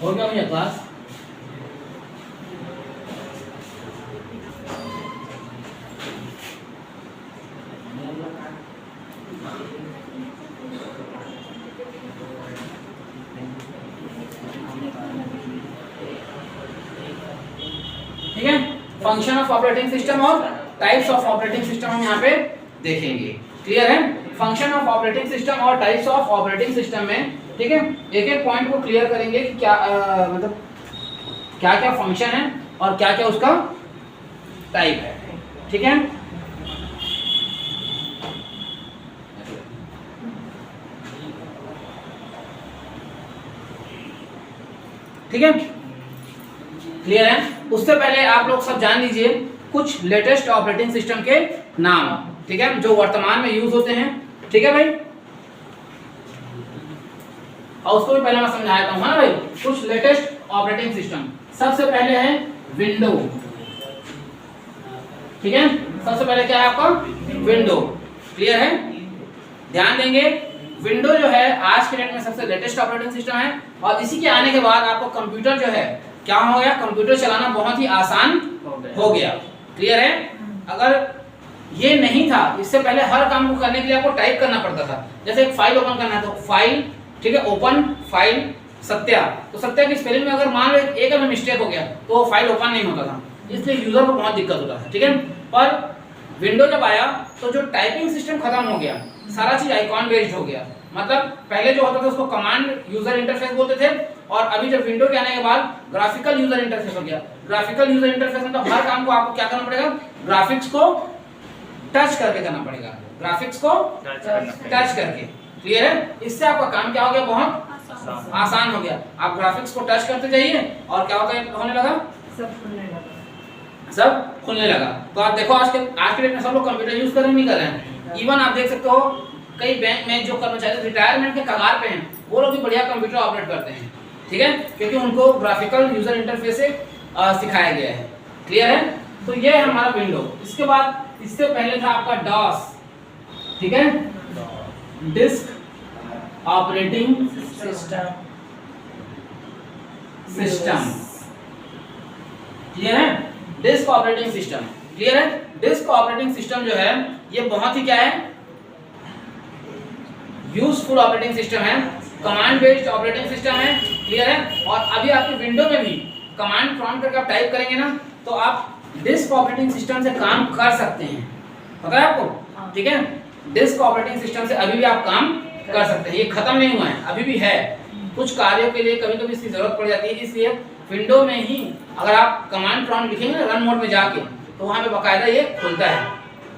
हो गया भैया क्लास? ठीक है, फंक्शन ऑफ ऑपरेटिंग सिस्टम और टाइप्स ऑफ ऑपरेटिंग सिस्टम हम यहाँ पे देखेंगे। क्लियर है? फंक्शन ऑफ ऑपरेटिंग सिस्टम और टाइप्स ऑफ ऑपरेटिंग सिस्टम में, ठीक है, एक एक पॉइंट को क्लियर करेंगे कि क्या मतलब क्या क्या फंक्शन है और क्या क्या उसका टाइप है। ठीक है, ठीक है, क्लियर है? उससे पहले आप लोग सब जान लीजिए कुछ लेटेस्ट ऑपरेटिंग सिस्टम के नाम, ठीक है, जो वर्तमान में यूज होते हैं। ठीक है भाई, और उसको भी पहले मैं समझाया हूं, है ना भाई? कुछ लेटेस्ट ऑपरेटिंग सिस्टम, सबसे पहले है विंडो। ठीक है, सबसे पहले क्या है आपका? विंडो। क्लियर है? ध्यान देंगे, विंडो जो है आज के डेट में सबसे लेटेस्ट ऑपरेटिंग सिस्टम है, और इसी के आने के बाद आपको कंप्यूटर जो है क्या हो गया, कंप्यूटर चलाना बहुत ही आसान हो गया। क्लियर है? अगर ये नहीं था, इससे पहले हर काम को करने के लिए आपको टाइप करना पड़ता था। जैसे एक फाइल ओपन करना है तो फाइल, ठीक है, ओपन फाइल सत्या, तो सत्या की स्पेलिंग में अगर मान लो एक में मिस्टेक हो गया तो वो फाइल ओपन नहीं होता था, इसलिए यूजर को बहुत दिक्कत होता था। ठीक है, पर विंडो जब आया तो जो टाइपिंग सिस्टम खत्म हो गया, सारा चीज आइकॉन बेस्ड हो गया। मतलब पहले जो होता था उसको कमांड यूजर इंटरफेस बोलते थे, और अभी जब विंडो के आने के बाद ग्राफिकल यूजर इंटरफेस हो गया। ग्राफिकल यूजर इंटरफेस मतलब हर काम को आपको क्या करना पड़ेगा, ग्राफिक्स को टच करके करना पड़ेगा, ग्राफिक्स को टच करके। क्लियर है? इससे आपका काम क्या हो गया, बहुत आसान हो गया। आप ग्राफिक्स को टच करते जाइए और क्या होने लगा, सब खुलने लगा। तो आप देखो आज के डेट में सब लोग कंप्यूटर यूज कर रहे नहीं कर रहे हैं। इवन आप देख सकते हो कई बैंक में जो कर्मचारी रिटायरमेंट के कगार पे हैं, वो लोग भी बढ़िया कंप्यूटर ऑपरेट करते हैं। ठीक है, क्योंकि उनको ग्राफिकल यूजर इंटरफेस से सिखाया गया है। क्लियर है? तो ये है हमारा विंडो। इसके बाद इससे पहले था आपका डॉस। ठीक है, डिस्क ऑपरेटिंग सिस्टम। क्लियर है? Disk operating system. क्लियर है? डिस्क ऑपरेटिंग सिस्टम जो है ये बहुत ही क्या है, यूजफुल ऑपरेटिंग सिस्टम है, कमांड बेस्ड ऑपरेटिंग सिस्टम है। क्लियर है? और अभी आपके विंडो में भी कमांड प्रॉम्प्ट करके आप टाइप करेंगे ना तो आप डिस्क ऑपरेटिंग सिस्टम से काम कर सकते हैं। पता है आपको? ठीक है, डिस्क ऑपरेटिंग सिस्टम से अभी भी आप काम कर सकते हैं, ये खत्म नहीं हुआ है, अभी भी है। कुछ कार्यों के लिए कभी कभी इसकी जरूरत पड़ जाती है, इसलिए विंडो में ही अगर आप कमांड प्रॉम्प्ट लिखेंगे ना रन मोड में जाके, तो वहां पे बकायदा ये खुलता है।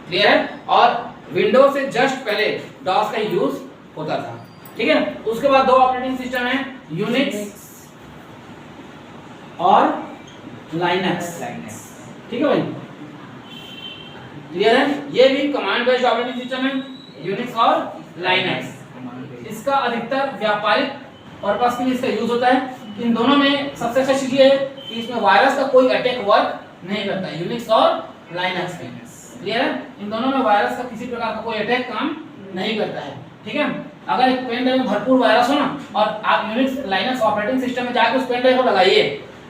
क्लियर है? और विंडो से जस्ट पहले डॉस का यूज होता था। ठीक है, उसके बाद दो ऑपरेटिंग सिस्टम है, यूनिक्स और लाइनक्स। ठीक है भाई, क्लियर है? ये भी कमांड बेस्ड ऑपरेटिंग सिस्टम है, यूनिक्स और लाइनक्स। इसका अधिकतर व्यापारिक पर्पस के लिए इसका यूज होता है। इन दोनों में सबसे अच्छा चीज ये है कि इसमें वायरस का कोई अटैक वर्क नहीं करता है, यूनिक्स और लाइनक्स में। क्लियर है? इन दोनों में वायरस का किसी प्रकार का कोई अटैक काम नहीं करता है। ठीक है, अगर एक पेन ड्राइव में भरपूर वायरस हो ना और आप यूनिक्स लाइनक्स ऑपरेटिंग सिस्टम में जाकर उस पेन ड्राइव को लगाइए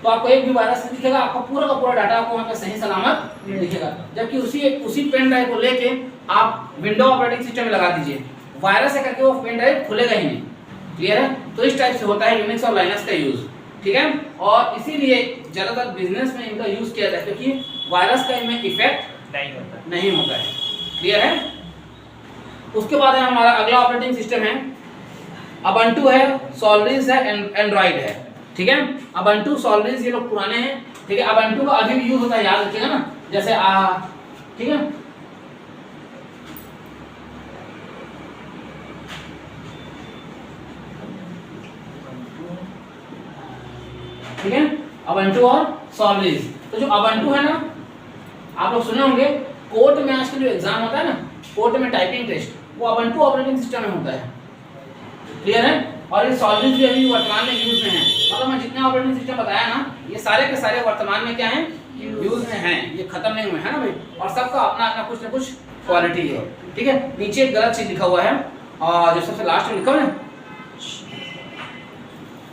तो आपको एक भी वायरस नहीं दिखेगा, आपका पूरा का पूरा डाटा आपको वहां पे सही सलामत दिखेगा। जबकि उसी पेन ड्राइव को लेके आप विंडो ऑपरेटिंग सिस्टम में लगा दीजिए, वायरस है करके वो पेन ड्राइव खुलेगा ही नहीं। क्लियर है? तो इस टाइप से होता है यूनिक्स और लाइनक्स का यूज। ठीक है, और इसीलिए ज्यादातर बिजनेस में इनका यूज किया जाता है क्योंकि वायरस का इनमें इफेक्ट नहीं होता है। क्लियर है? उसके बाद है हमारा अगला ऑपरेटिंग सिस्टम है अबंटू है, सॉलरिस है, एंड्रॉइड है। ठीक है, अबंटू सॉलरिस ये लोग पुराने हैं। ठीक है, अबंटू का अभी भी यूज होता है, याद रखिएगा ना। जैसे ठीक है, ठीक है, अबंटू और सॉलरिस। तो जो अबंटू है ना, आप लोग सुने होंगे कोर्ट में आजकल जो एग्जाम होता है ना, कोर्ट में टाइपिंग टेस्ट, वो अबंटू ऑपरेटिंग सिस्टम में होता है। क्लियर है? और ये सॉलरिस भी अभी वर्तमान में यूज में है। मतलब मैं जितने ऑपरेटिंग सिस्टम बताया ना, ये सारे के सारे वर्तमान में क्या हैं, यूज में हैं, ये खत्म नहीं हुए हैं ना भाई। और सबका अपना अपना कुछ ना कुछ क्वालिटी है। ठीक है, नीचे एक गलत चीज लिखा हुआ है और जो सबसे लास्ट में लिखा हुआ है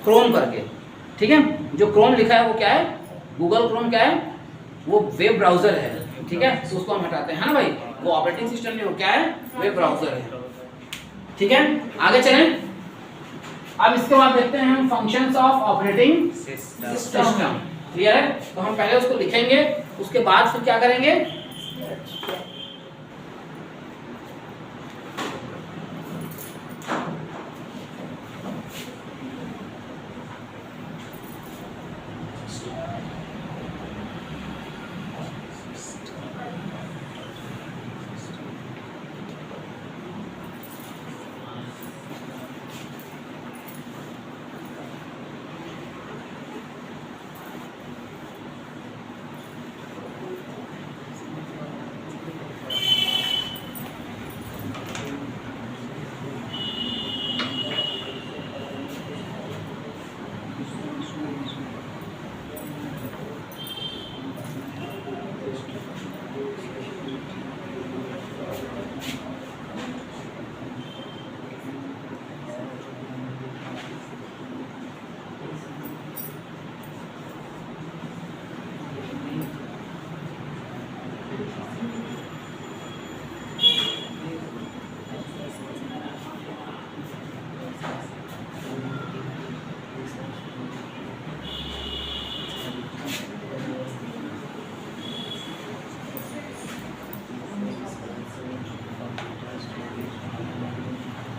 क्रोम करके। ठीक है। जो क्रोम लिखा है वो क्या है, गूगल क्रोम क्या है, वो वेब ब्राउजर है, ठीक है, तो उसको हम हटाते हैं, है ना भाई। वो ऑपरेटिंग सिस्टम में वो क्या है, वेब ब्राउजर है, ठीक है। आगे चलें, अब इसके बाद देखते हैं हम functions of operating system. Clear है, तो हम पहले उसको लिखेंगे, उसके बाद फिर क्या करेंगे,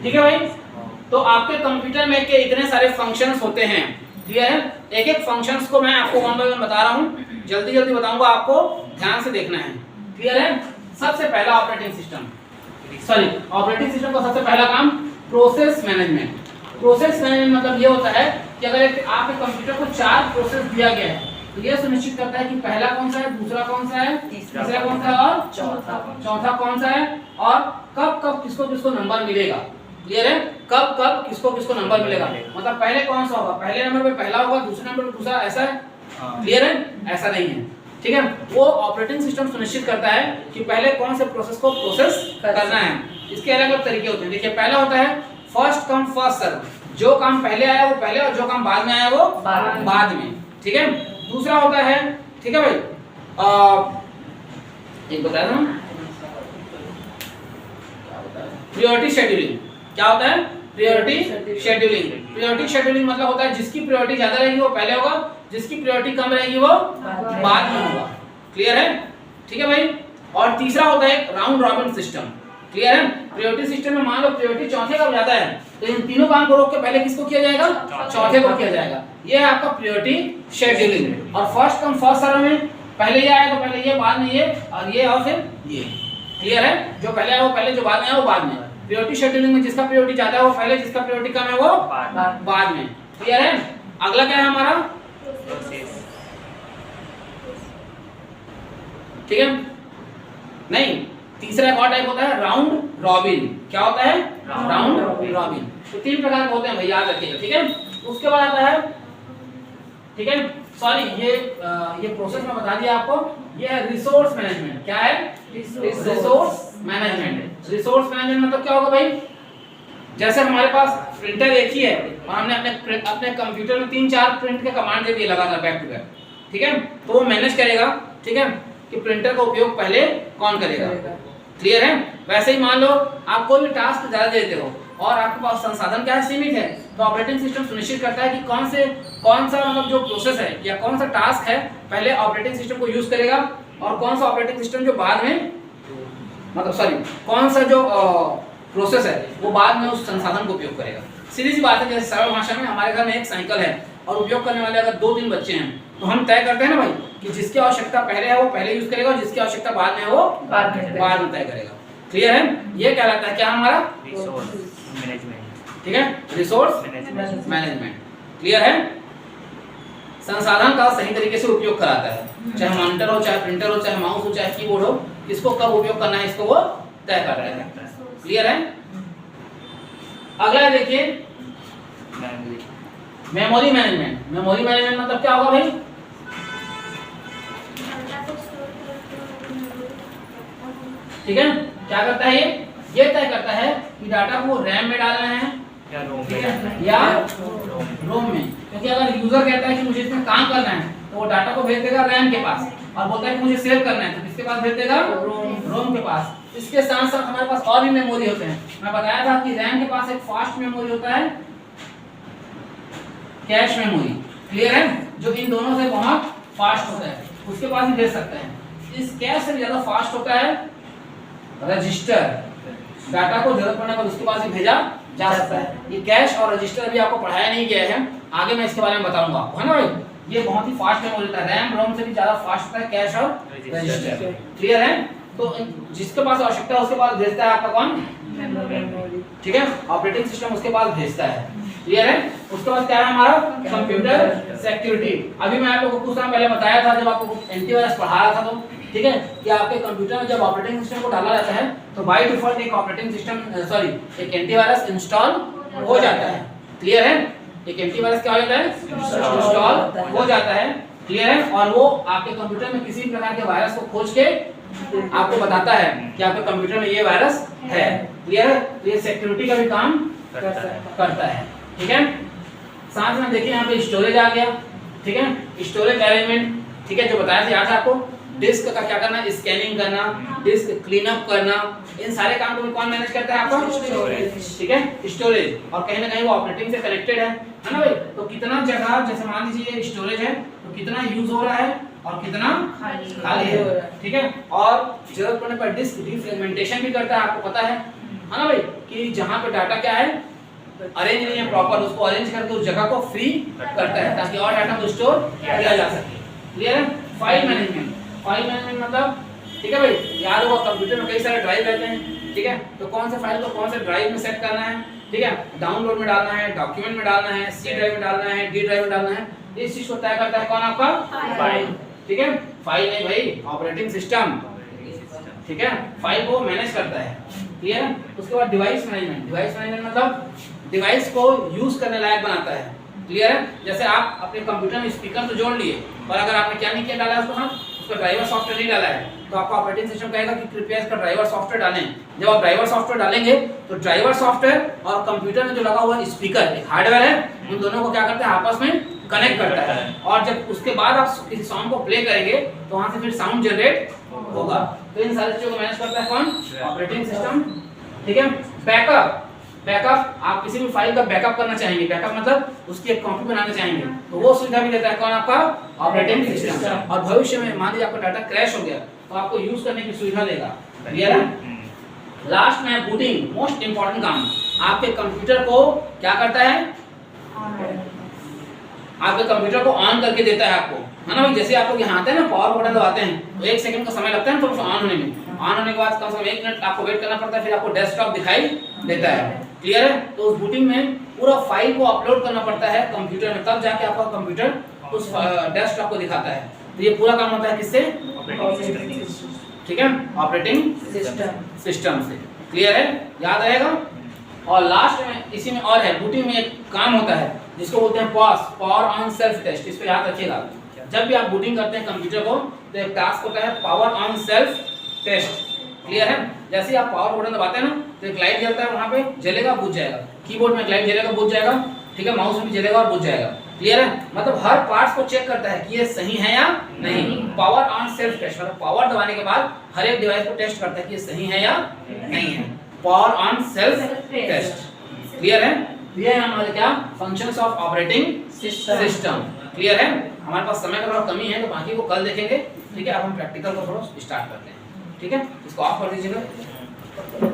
ठीक है भाई। तो आपके कंप्यूटर में के इतने सारे फंक्शंस होते हैं, क्लियर है। एक एक फंक्शंस को मैं आपको वन बाय वन बता रहा हूँ, जल्दी जल्दी बताऊंगा, आपको ध्यान से देखना है, क्लियर है। सबसे पहला operating system, sorry operating system का सबसे पहला काम प्रोसेस मैनेजमेंट। प्रोसेस मैनेजमेंट मतलब ये होता है कि अगर आपके कंप्यूटर को 4 प्रोसेस दिया गया है तो ये सुनिश्चित करता है कि पहला कौन सा है, दूसरा कौन सा है, तीसरा कौन सा है और चौथा कौन सा है, और कब कब किसको किसको नंबर मिलेगा, क्लियर है। कब कब किसको किसको नंबर मिलेगा, मतलब पहले कौन सा होगा, पहले नंबर पे पहला होगा, दूसरे नंबर पे दूसरा, ऐसा है, क्लियर है, ऐसा नहीं है, ठीक है। वो ऑपरेटिंग सिस्टम सुनिश्चित करता है कि पहले कौन से प्रोसेस को प्रोसेस करना है। इसके अलग अलग तरीके होते हैं, देखिए पहला होता है फर्स्ट कम फर्स्ट सर्व, जो काम पहले आया वो पहले और जो काम बाद में आया वो बाद में, ठीक है। दूसरा होता है, ठीक है भाई, एक बताया था प्रायोरिटी शेड्यूलिंग। क्या होता है, प्रायोरिटी शेड्यूलिंग। प्रायोरिटी शेड्यूलिंग मतलब होता है जिसकी प्रायोरिटी ज्यादा रहेगी वो पहले होगा, जिसकी प्रायोरिटी कम रहेगी वो बाद में होगा, क्लियर है, ठीक है भाई। और तीसरा होता है राउंड रॉबिन सिस्टम, क्लियर है। प्रायोरिटी सिस्टम में मान लो प्रायोरिटी चौथे का ज्यादा है तो इन तीनों काम को रोक के पहले किसको किया जाएगा, चौथे को किया जाएगा। ये है आपका प्रायोरिटी शेड्यूलिंग। और फर्स्ट कम फर्स्ट सर्व में पहले ये आया तो पहले ये, बाद में ये, और ये और फिर ये, क्लियर है। जो पहले आया वो पहले, जो बाद में आया वो बाद में। प्रायोरिटी शेड्यूलिंग में जिसका प्रायोरिटी ज्यादा है वो पहले, जिसका प्रायोरिटी कम है वो बाद में, क्लियर है। अगला क्या है हमारा, ठीक है, नहीं, तीसरा एक और टाइप होता है राउंड रॉबिन। क्या होता है, राउंड रॉबिन। तो 3 प्रकार के होते हैं भाई, याद रखिएगा, ठीक है। उसके बाद आता है, ठीक है, सॉरी ये प्रोसेस में बता दिया आपको, ये है रिसोर्स मैनेजमेंट। क्या है, रिसोर्स मैनेजमेंट। रिसोर्स मैनेजमेंट मतलब क्या होगा भाई, जैसे हमारे पास प्रिंटर एक ही है और हमने अपने कंप्यूटर में 3-4 प्रिंट के कमांड दे दिए लगातार बैक टू बैक, ठीक है, तो वो मैनेज करेगा, ठीक है, कि प्रिंटर का उपयोग पहले कौन करेगा, क्लियर है। वैसे ही मान लो आप कोई भी टास्क ज्यादा देते हो और आपके पास संसाधन क्या है, सीमित है, तो ऑपरेटिंग सिस्टम सुनिश्चित करता है कि कौन सा मतलब जो प्रोसेस है या कौन सा टास्क है पहले ऑपरेटिंग सिस्टम को यूज करेगा और कौन सा ऑपरेटिंग सिस्टम जो बाद में, मतलब सॉरी कौन सा जो प्रोसेस है वो बाद में उस संसाधन को उपयोग करेगा। सीधी सी बात है, जैसे सरल भाषा में हमारे घर में एक साइकिल है और उपयोग करने वाले अगर 2-3 बच्चे हैं तो हम तय करते हैं ना भाई कि जिसकी आवश्यकता पहले है वो पहले यूज करेगा और जिसकी आवश्यकता बाद में है वो बाद में तय करेगा, क्लियर है। ये क्या लगता है, क्या हमारा रिसोर्स मैनेजमेंट, ठीक है, रिसोर्स मैनेजमेंट, क्लियर है। संसाधन का सही तरीके से उपयोग कराता है, चाहे मॉनिटर हो, चाहे प्रिंटर हो, चाहे माउस हो, चाहे कीबोर्ड हो, किसको कब उपयोग करना है इसको वो तय कर रहा है, क्लियर है। अगला देखिए मेमोरी मैनेजमेंट। मेमोरी मैनेजमेंट मतलब क्या होगा भाई, ठीक है, क्या करता है ये तय करता है कि डाटा को रैम में डालना है ठीक है, या रोम में, क्योंकि अगर यूजर कहता है कि मुझे इसमें काम करना है तो वो डाटा को भेज देगा रैम के पास, और बोलता है कि मुझे सेव करना है तो किसके पास भेज देगा, रोम के पास। इसके साथ साथ हमारे पास और भी मेमोरी होते हैं। मैं बताया था कि रैम के पास एक फास्ट मेमोरी होता है, कैश मेमोरी, क्लियर है, जो इन दोनों से बहुत फास्ट होता है, उसके पास भी भेज सकते हैं। इस कैश से ज्यादा फास्ट होता है रजिस्टर, डाटा को जरूरत पड़ने पर उसके पास भी भेजा जा सकता है। ये कैश और रजिस्टर अभी आपको पढ़ाया नहीं गया है, आगे मैं इसके बारे में बताऊंगा, है ना भाई। ये बहुत ही फास्ट मेमोरी होता है, रैम रोम से भी ज्यादा फास्ट होता है कैश और रजिस्टर, क्लियर है। तो जिसके पास आवश्यकता है उसके पास भेजता है आपका कौन, ठीक है, ऑपरेटिंग सिस्टम उसके पास भेजता है, क्लियर है। उसके बाद क्या है हमारा कंप्यूटर सिक्योरिटी। अभी मैं आप लोगों को कुछ समय पहले बताया था जब आपको एंटीवायरस पढ़ा रहा था, तो ठीक है, कि आपके कंप्यूटर में जब ऑपरेटिंग सिस्टम को डाला जाता है तो बाय डिफॉल्ट एक ऑपरेटिंग सिस्टम एक एंटीवायरस इंस्टॉल हो जाता है, क्लियर है। एक एंटीवायरस क्या हो जाता है, इंस्टॉल हो जाता है, क्लियर है। और वो आपके कंप्यूटर में किसी प्रकार के वायरस को खोज के आपको बताता है कि आपके कंप्यूटर में ये वायरस है, क्लियर है। तो ये सिक्योरिटी का भी काम करता है, ठीक है। साथ में देखिए यहाँ पे स्टोरेज आ गया, ठीक है, स्टोरेज अरेंजमेंट, ठीक है, जो बताया था याद है आपको। डिस्क का क्या करना, स्कैनिंग करना, डिस्क क्लीन अप करना, इन सारे काम को कौन मैनेज करता है, आपका स्टोरेज, ठीक है, स्टोरेज। और कहीं ना कहीं वो ऑपरेटिंग से कनेक्टेड है ना भाई। तो कितना जगह, जैसे मान लीजिए ये स्टोरेज है तो कितना यूज हो रहा है और कितना खाली है, ठीक है। और जरूरत पड़ने पर डिस्क डिफ्रेगमेंटेशन भी करता है, आपको पता है ना भाई, कि जहां पे डाटा क्या है अरेंज नहीं है प्रॉपर, उसको अरेंज करके उस जगह को फ्री करता है ताकि और डाटा को स्टोर किया जा सके, क्लियर है। फाइल मैनेजमेंट, फाइल मैनेजमेंट मतलब, ठीक है भाई, याद होगा कंप्यूटर में कई सारे ड्राइव रहते हैं, ठीक है, तो कौन से फाइल को कौन से ड्राइव में सेट करना है, ठीक है, डाउनलोड में डालना है, डॉक्यूमेंट में डालना है, सी ड्राइव में डालना है, डी ड्राइव में डालना है, इस चीज को तय करता है कौन, आपका फाइल, ठीक है। फाइल नहीं भाई, ऑपरेटिंग सिस्टम, ठीक है, फाइल को मैनेज करता है, क्लियर है। उसके बाद डिवाइस मैनेजमेंट, डिवाइस मैनेजमेंट मतलब डिवाइस को यूज करने लायक बनाता है, क्लियर है। जैसे आप अपने कंप्यूटर में स्पीकर तो जोड़ लिए और अगर आपने क्या नहीं किया, डाला है उसको साथ, उसका ड्राइवर सॉफ्टवेयर नहीं डाला है, तो आपका ऑपरेटिंग सिस्टम कहेगा कि कृपया इसका ड्राइवर सॉफ्टवेयर डालें। जब आप ड्राइवर सॉफ्टवेयर डालेंगे तो ड्राइवर सॉफ्टवेयर और कंप्यूटर में जो लगा हुआ स्पीकर, एक हार्डवेयर है, उन दोनों को क्या करता है, आपस में कनेक्ट करता है। और जब उसके बाद आप किसी सॉन्ग को प्ले करेंगे तो वहां से फिर साउंड जनरेट होगा। तो इन सारी चीजों को मैनेज करता है कौन, ऑपरेटिंग सिस्टम, ठीक है। बैकअप, बैकअप आप किसी भी फाइल का बैकअप करना चाहेंगे, बैकअप मतलब उसकी एक कॉपी बनाना चाहेंगे तो वो सुविधा भी देता है कौन, आपका ऑपरेटिंग सिस्टम। और भविष्य में मान लीजिए आपका डाटा क्रैश हो गया तो आपको यूज करने की सुविधा देगा, क्लियर है। लास्ट में बूटिंग, मोस्ट इंपॉर्टेंट काम, आपके कंप्यूटर को क्या करता है, आपके कंप्यूटर को ऑन करके देता है आपको, है ना भाई। जैसे आप लोग यहाँ आते हैं ना, पावर बटन दबाते हैं तो 1 सेकंड का समय लगता है ना थोड़ा सा ऑन होने में, ऑन होने के बाद कम से कम 1 मिनट आपको वेट करना पड़ता है, फिर आपको डेस्कटॉप दिखाई देता है, क्लियर है। तो उस बूटिंग में पूरा फाइल को अपलोड करना पड़ता है कंप्यूटर में, तब जाके आपका कंप्यूटर उस डेस्कटॉप को दिखाता है। तो ये पूरा काम होता है किससे, ठीक है, ऑपरेटिंग सिस्टम से, क्लियर है, याद रहेगा। और लास्ट में इसी में और है, बूटिंग में एक काम होता है जिसको बोलते हैं POST, power on self test. इसको याद रखिएगा, जब भी आप बूटिंग करते हैं कंप्यूटर को तो एक टास्क होता है power on self test, clear है। जैसे ही आप पावर बटन दबाते हैं ना तो एक लाइट जलता है, वहां पे जलेगा बुझ जाएगा, कीबोर्ड में एक लाइट जलेगा बुझ जाएगा, ठीक है, माउस में भी जलेगा और बुझ जाएगा, क्लियर है। मतलब हर पार्ट्स को चेक करता है कि ये सही है या नहीं। पावर ऑन सेल्फ टेस्ट मतलब पावर दबाने के बाद हर एक डिवाइस को टेस्ट करता है कि ये सही है या नहीं है, power on self test, clear है। ये है हमारे क्या functions of operating system, clear है। हमारे पास समय का थोड़ा कमी है तो बाकी को कल देखेंगे, ठीक है। अब हम प्रैक्टिकल को थोड़ा स्टार्ट करते हैं, ठीक है। इसको ऑफ कर दीजिएगा।